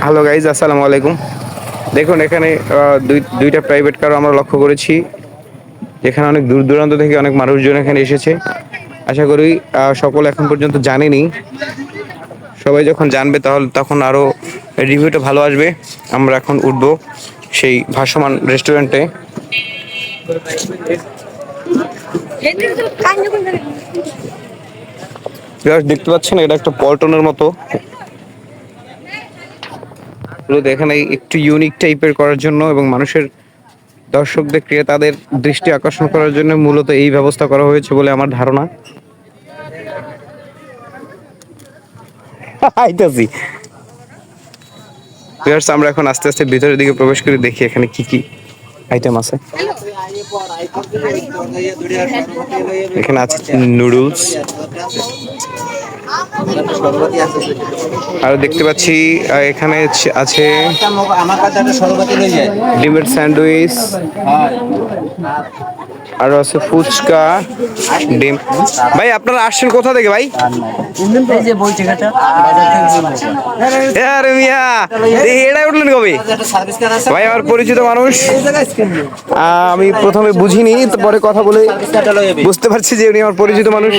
Hello guys, আসসালামু আলাইকুম। দেখুন এখানে দুইটা প্রাইভেট কার আমরা লক্ষ্য করেছি, যেখানে অনেক দূর দূরান্ত থেকে অনেক মানুষজন এখানে এসেছে। আশা করি সকল এখন পর্যন্ত জানেনি। সবাই যখন জানবে তাহলে তখন আরও রিভিউটা ভালো আসবে। আমরা এখন উঠবো সেই ভাসমান রেস্টুরেন্টে। দেখতে পাচ্ছেন এটা একটা পল্টনের মতো। এখানে একটু ইউনিক টাইপের করার জন্য এবং মানুষের দর্শকদের ক্রেতাদের দৃষ্টি আকর্ষণ করার জন্য মূলত এই ব্যবস্থা করা হয়েছে বলে আমার ধারণা। আইতাছি। আমরা এখন আস্তে আস্তে ভিতরের দিকে প্রবেশ করে দেখি এখানে কি কি আইটেম আছে। এখানে আছে নুডলস, আর দেখতে পাচ্ছি এখানে আছে ডিমের স্যান্ডউইচ, আর আছে ফুচকা, ডিম। ভাই আপনারা আসছেন কোথা থেকে ভাই? উঠলেন কবে ভাই? আমার পরিচিত মানুষ, আমি প্রথমে বুঝিনি, পরে কথা বলে বুঝতে পারছি যে উনি আমার পরিচিত মানুষ।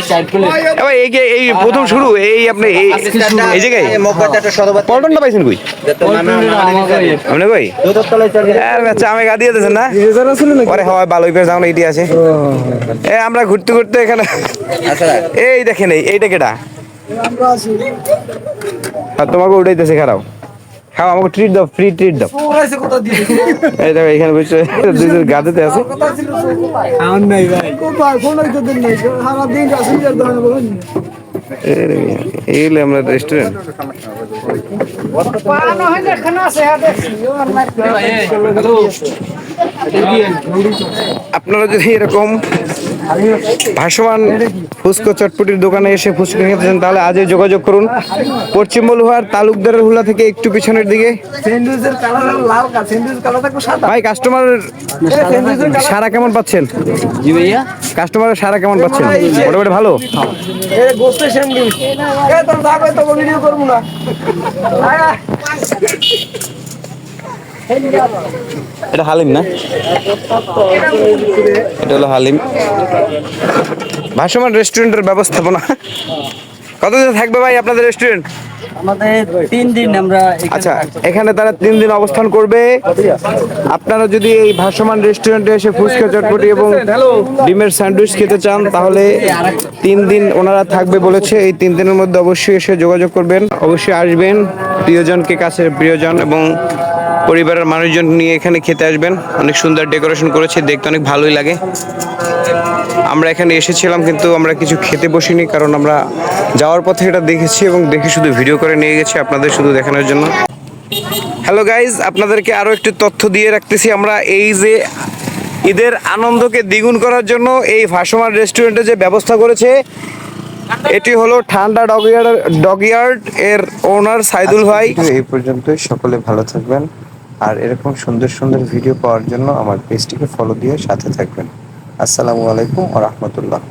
এই প্রথম শুরু এই আপনি এই জায়গায় পল্টনটা পাইছেন কই? আপনি কই আমি গা দিয়ে দিয়েছেন না? পরে হয় ভালোই করে যাও না, এটি আছে। আমরা ঘুরতে ঘুরতে এখানে এই দেখেন এইটা কেটা তোমাকে উঠাইতেছে। খারাপ খাও, আমাকে ট্রিট দাও, ফ্রি ট্রিট দাও। এই দেখো এখানে বসে দুইজন গাদেতে আছে। এই হলো আমরা রেস্টুরেন্ট। আপনারা যদি এরকম ভাসমান ফুচকা চটপটির দোকানে এসে ফুচকা খেতে চান তাহলে আজই যোগাযোগ করুন। পশ্চিম বলুয়ার তালুকদারের হুলা থেকে একটু পিছনের দিকে। ভাই কাস্টমারের সারা কেমন পাচ্ছেন? জি ভাইয়া, কাস্টমারের সারা কেমন পাচ্ছেন? মোটামুটি ভালো। এটা হালিম না? এটা হলো হালিম। ভাসমান রেস্টুরেন্টের ব্যবস্থাপনা কতদিন থাকবে ভাই আপনাদের রেস্টুরেন্ট? আমাদের 3 দিন। আমরা আচ্ছা, এখানে তারা 3 দিন অবস্থান করবে। আপনারা যদি এই ভাসমান রেস্টুরেন্টে এসে ফুচকা চটপটি এবং ডিমের স্যান্ডউইচ খেতে চান তাহলে 3 দিন ওনারা থাকবে বলেছে। এই 3 দিনের মধ্যে অবশ্যই এসে যোগাযোগ করবেন, অবশ্যই আসবেন। প্রিয়জনকে, কাছের প্রিয়জন এবং পরিবারের মানুষজন নিয়ে এখানে খেতে আসবেন। অনেক সুন্দর ডেকোরেশন করেছে, দেখতে অনেক ভালোই লাগে। আমরা এখানে এসেছিলাম কিন্তু আমরা কিছু খেতে বসিনি, কারণ আমরা যাওয়ার পথে এটা দেখেছি এবং দেখে শুধু ভিডিও করে নিয়ে গেছি আপনাদের শুধু দেখানোর জন্য। হ্যালো গাইজ, আপনাদেরকে আরও একটু তথ্য দিয়ে রাখতেছি। আমরা এই যে ঈদের আনন্দকে দ্বিগুণ করার জন্য এই ভাসমান রেস্টুরেন্টে যে ব্যবস্থা করেছে, এটি হলো ঠান্ডা ডগইয়ার্ড এর ওনার সাইদুল ভাই। এই পর্যন্তই, সকলে ভালো থাকবেন আর এরকম সুন্দর সুন্দর ভিডিও পাওয়ার জন্য আমার পেজটিকে ফলো দিয়ে সাথে থাকবেন। আসসালামু আলাইকুম ওয়া রাহমাতুল্লাহ।